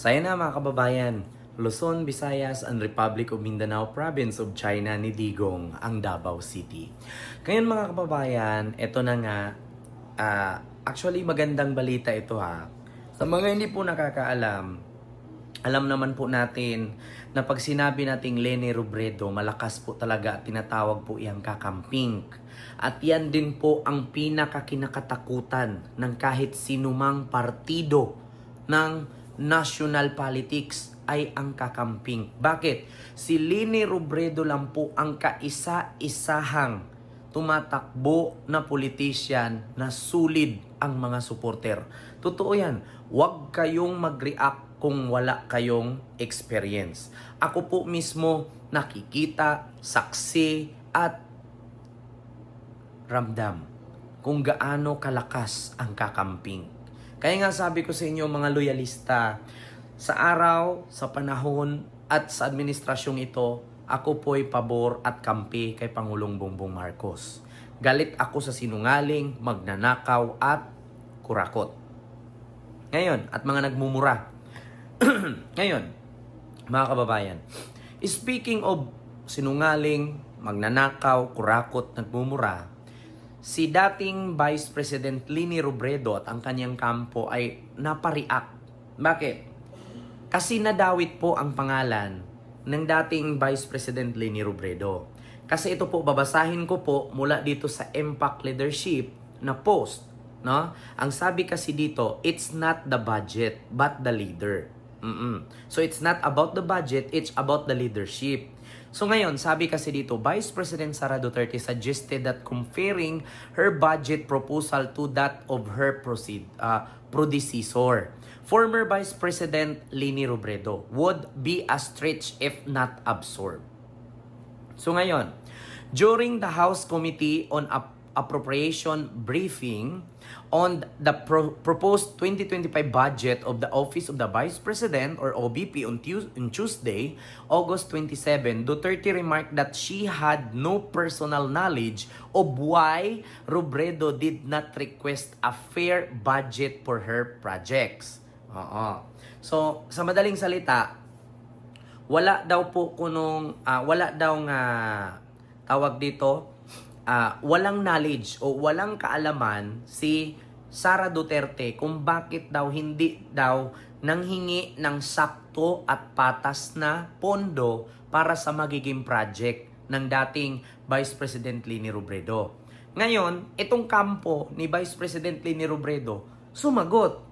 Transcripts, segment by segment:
Saya na mga kababayan, Luzon, Visayas, and Republic of Mindanao Province of China ni Digong ang Davao City. Ngayon mga kababayan, ito na nga, actually magandang balita ito ha. Sa mga hindi po nakakaalam, alam naman po natin na pag sinabi nating Leni Robredo, malakas po talaga at tinatawag po iyang kakamping. At yan din po ang pinakakinakatakutan ng kahit sinumang partido ng national politics ay ang kakamping. Bakit? Si Leni Robredo lang po ang kaisa-isahang tumatakbo na politician na sulid ang mga supporter. Totoo yan. Huwag kayong mag-react kung wala kayong experience. Ako po mismo nakikita, saksi at ramdam kung gaano kalakas ang kakamping. Kaya nga sabi ko sa inyo mga loyalista, sa araw, sa panahon at sa administrasyong ito, ako po'y pabor at kampi kay Pangulong Bongbong Marcos. Galit ako sa sinungaling, magnanakaw at kurakot. Ngayon, at mga nagmumura. Ngayon, mga kababayan, speaking of sinungaling, magnanakaw, kurakot, nagmumura, si dating Vice President Leni Robredo at ang kanyang kampo ay napareact. Bakit? Kasi nadawit po ang pangalan ng dating Vice President Leni Robredo. Kasi ito po, babasahin ko po mula dito sa Impact Leadership na post. No? Ang sabi kasi dito, it's not the budget, but the leader. So it's not about the budget, it's about the leadership. So ngayon, sabi kasi dito, Vice President Sara Duterte suggested that comparing her budget proposal to that of her predecessor, former Vice President Leni Robredo, would be a stretch if not absorbed. So ngayon, during the House Committee on Appropriation briefing on the proposed 2025 budget of the Office of the Vice President or OVP on Tuesday, August 27, Duterte remarked that she had no personal knowledge of why Robredo did not request a fair budget for her projects. So, sa madaling salita, wala daw po tawag dito, walang knowledge o walang kaalaman si Sara Duterte kung bakit daw hindi daw nanghingi ng sakto at patas na pondo para sa magiging project ng dating Vice President Leni Robredo. Ngayon, itong kampo ni Vice President Leni Robredo sumagot.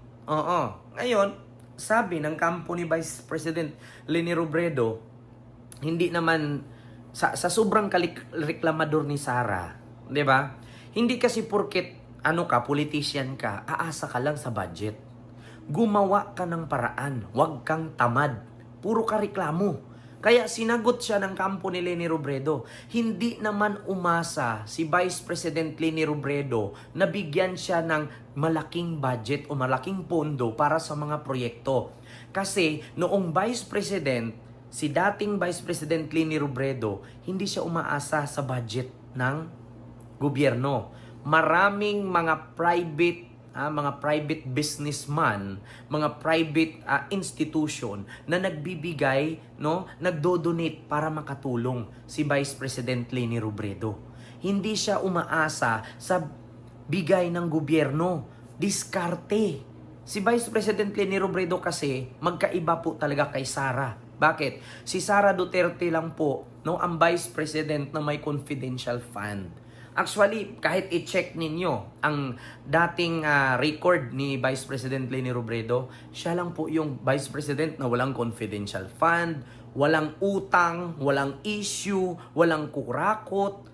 Ngayon, sabi ng kampo ni Vice President Leni Robredo, hindi naman sa sobrang reklamador ni Sara, 'di ba? Hindi kasi porket politician ka, aasa ka lang sa budget. Gumawa ka ng paraan, huwag kang tamad. Puro ka reklamo. Kaya sinagot siya ng kampo ni Leni Robredo. Hindi naman umasa si Vice President Leni Robredo na bigyan siya ng malaking budget o malaking pondo para sa mga proyekto. Kasi noong Vice President, si dating Vice President Leni Robredo, hindi siya umaasa sa budget ng gobyerno. Maraming mga private businessman, mga private institution na nagbibigay, nagdo-donate para makatulong si Vice President Leni Robredo. Hindi siya umaasa sa bigay ng gobyerno, diskarte. Si Vice President Leni Robredo kasi magkaiba po talaga kay Sara. Bakit? Si Sara Duterte lang po, ang Vice President na may confidential fund. Actually, kahit i-check ninyo ang dating record ni Vice President Leni Robredo, siya lang po yung Vice President na walang confidential fund, walang utang, walang issue, walang kurakot,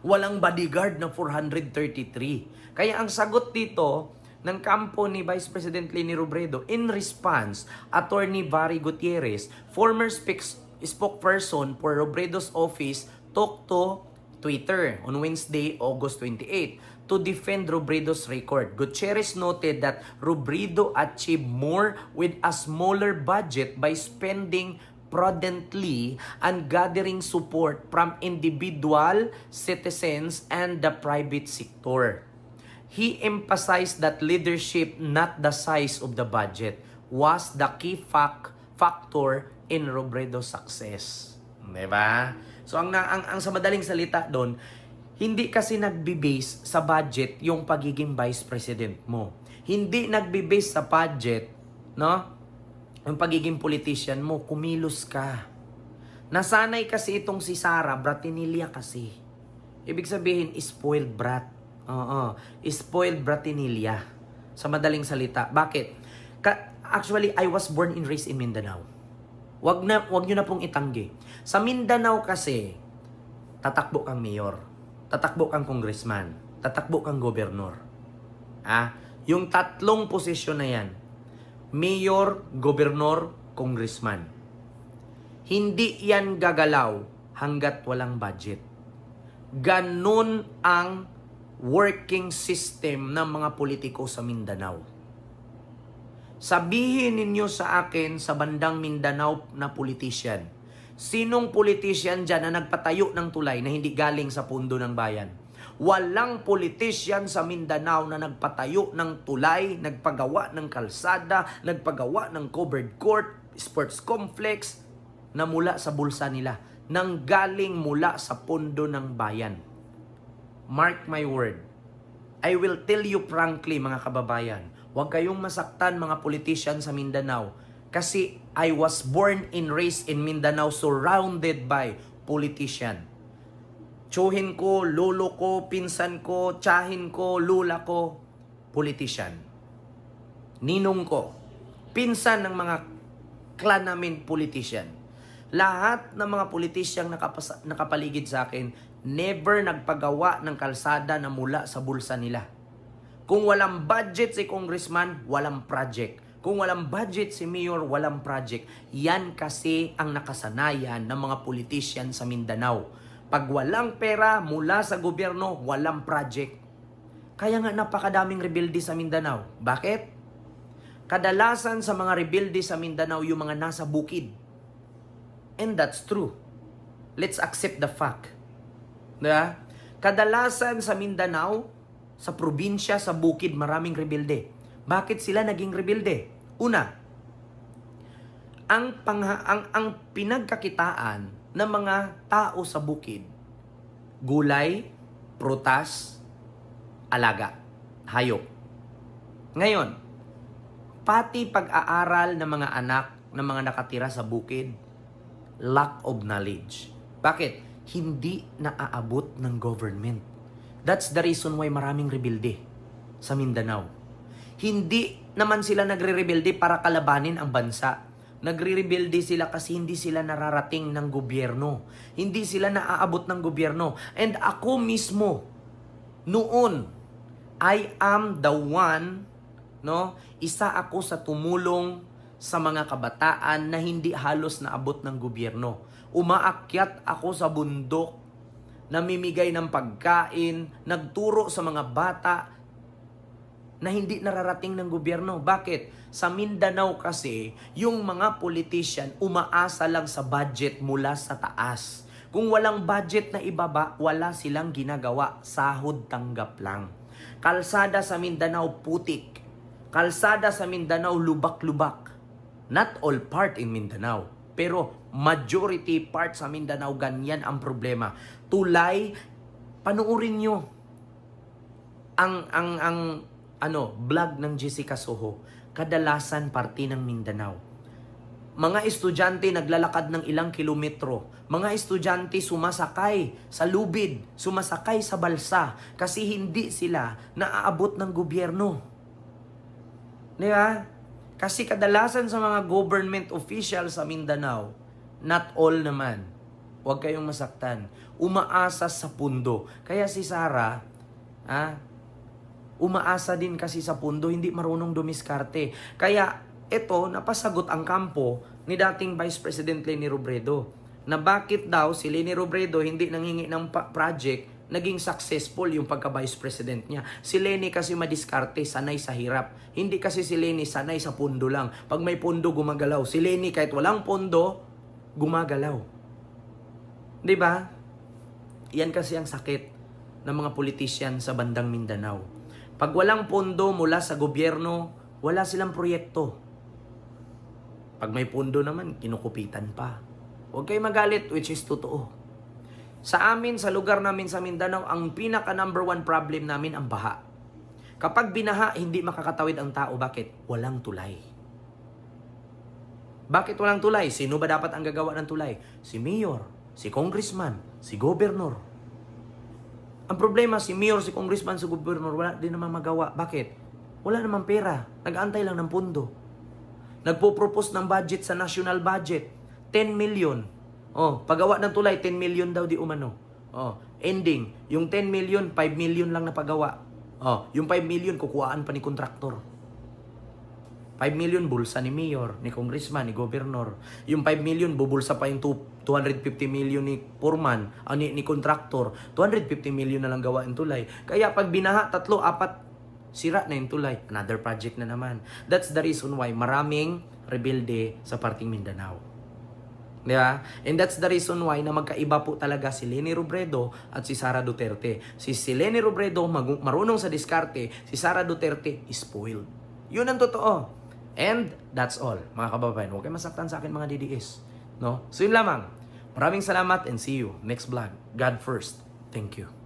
walang bodyguard na 433. Kaya ang sagot dito ng kampo ni Vice President Leni Robredo, in response, Attorney Barry Gutierrez, former spokesperson for Robredo's office, talked to Twitter on Wednesday, August 28, to defend Robredo's record. Gutierrez noted that Robredo achieved more with a smaller budget by spending prudently and gathering support from individual citizens and the private sector. He emphasized that leadership, not the size of the budget. was the key factor in Robredo's success. Diba? So ang sa madaling salita doon, hindi kasi nagbe-base sa budget yung pagiging vice president mo. Hindi nagbe-base sa budget, no? Yung pagiging politician mo, kumilos ka. Nasanay kasi itong si Sara Bratinilla kasi. Ibig sabihin, spoiled brat. Oo, spoiled Bratinilla. Sa madaling salita. Bakit? Actually, I was born and raised in Mindanao. Wag nyo na pong itanggi. Sa Mindanao kasi, tatakbo kang mayor, tatakbo kang congressman, tatakbo kang gobernador. Yung tatlong posisyon na yan, mayor, gobernador, congressman. Hindi yan gagalaw hanggat walang budget. Ganun ang working system ng mga politiko sa Mindanao. Sabihin ninyo sa akin sa bandang Mindanao na politician, sinong politician dyan na nagpatayo ng tulay na hindi galing sa pundo ng bayan? Walang politician sa Mindanao na nagpatayo ng tulay, nagpagawa ng kalsada, nagpagawa ng covered court, sports complex, na mula sa bulsa nila, nang galing mula sa pundo ng bayan. Mark my word. I will tell you frankly, mga kababayan, huwag kayong masaktan mga politician sa Mindanao kasi I was born and raised in Mindanao surrounded by politician. Tsuhin ko, lolo ko, pinsan ko, tsahin ko, lula ko, politician. Ninong ko, pinsan ng mga clan namin, politician. Lahat ng mga politisyang nakapaligid sa akin, never nagpagawa ng kalsada na mula sa bulsa nila. Kung walang budget si congressman, walang project. Kung walang budget si mayor, walang project. Yan kasi ang nakasanayan ng mga politician sa Mindanao. Pag walang pera mula sa gobyerno, walang project. Kaya nga napakadaming rebelde sa Mindanao. Bakit? Kadalasan sa mga rebelde sa Mindanao, yung mga nasa bukid. And that's true. Let's accept the fact. Diba? Kadalasan sa Mindanao, sa probinsya, sa bukid, maraming rebelde. Bakit sila naging rebelde? Una, ang pinagkakitaan ng mga tao sa bukid, gulay, prutas, alaga, hayop. Ngayon, pati pag-aaral ng mga anak ng mga nakatira sa bukid, lack of knowledge. Bakit? Hindi naaabot ng government. That's the reason why maraming rebelde sa Mindanao. Hindi naman sila nagre-rebelde para kalabanin ang bansa. Nagre-rebelde sila kasi hindi sila nararating ng gobyerno. Hindi sila naaabot ng gobyerno. And ako mismo, noon, I am the one, no? Isa ako sa tumulong sa mga kabataan na hindi halos naabot ng gobyerno. Umaakyat ako sa bundok, namimigay ng pagkain, nagturo sa mga bata na hindi nararating ng gobyerno. Bakit? Sa Mindanao kasi, yung mga politician umaasa lang sa budget mula sa taas. Kung walang budget na ibaba, wala silang ginagawa. Sahod tanggap lang. Kalsada sa Mindanao putik. Kalsada sa Mindanao lubak-lubak. Not all part in Mindanao, pero majority part sa Mindanao, ganyan ang problema. Tulay, panuorin nyo ang vlog ng Jessica Soho. Kadalasan parte ng Mindanao. Mga estudyante naglalakad ng ilang kilometro. Mga estudyante sumasakay sa lubid, sumasakay sa balsa kasi hindi sila naaabot ng gobyerno. Di ba? Kasi kadalasan sa mga government official sa Mindanao, not all naman, huwag kayong masaktan, umaasa sa pundo. Kaya si Sara, umaasa din kasi sa pundo, hindi marunong dumiskarte. Kaya ito, napasagot ang kampo ni dating Vice President Leni Robredo, na bakit daw si Leni Robredo hindi nanghingi ng project, naging successful yung pagka-vice president niya. Si Leni kasi madiskarte, sanay sa hirap. Hindi kasi si Leni sanay sa pundo lang. Pag may pundo, gumagalaw. Si Leni kahit walang pundo, gumagalaw. Di ba? Yan kasi ang sakit ng mga politician sa bandang Mindanao. Pag walang pundo mula sa gobyerno, wala silang proyekto. Pag may pundo naman, kinukupitan pa. Huwag kayo magalit, which is totoo. Sa amin, sa lugar namin sa Mindanao, ang pinaka number one problem namin ang baha. Kapag binaha, hindi makakatawid ang tao. Bakit? Walang tulay. Bakit walang tulay? Sino ba dapat ang gagawa ng tulay? Si mayor, si congressman, si gobernur. Ang problema, si mayor, si congressman, si gobernur, wala din naman magawa. Bakit? Wala naman pera. Nag-aantay lang ng pundo. Nagpo-propose ng budget sa national budget. 10 million. Oh, paggawa ng tulay, 10 million daw di umano. Oh, ending, yung 10 million, 5 million lang na paggawa. Oh, yung 5 million, kukuhaan pa ni kontraktor. 5 million, bulsa ni mayor, ni congressman, ni gobernur. Yung 5 million, bubulsa pa yung 250 million ni foreman, ni kontraktor. 250 million na lang gawain tulay. Kaya pag binaha, 3, 4, sira na yung tulay. Another project na naman. That's the reason why maraming rebelde sa parting Mindanao. Di ba? And that's the reason why na magkaiba po talaga si Leni Robredo at si Sara Duterte. Si Leni Robredo marunong sa diskarte, si Sara Duterte is spoiled. Yun ang totoo. And that's all, mga kababayan. Huwag kayo masaktan sa akin mga DDS. No? So yun lamang. Maraming salamat and see you next vlog. God first. Thank you.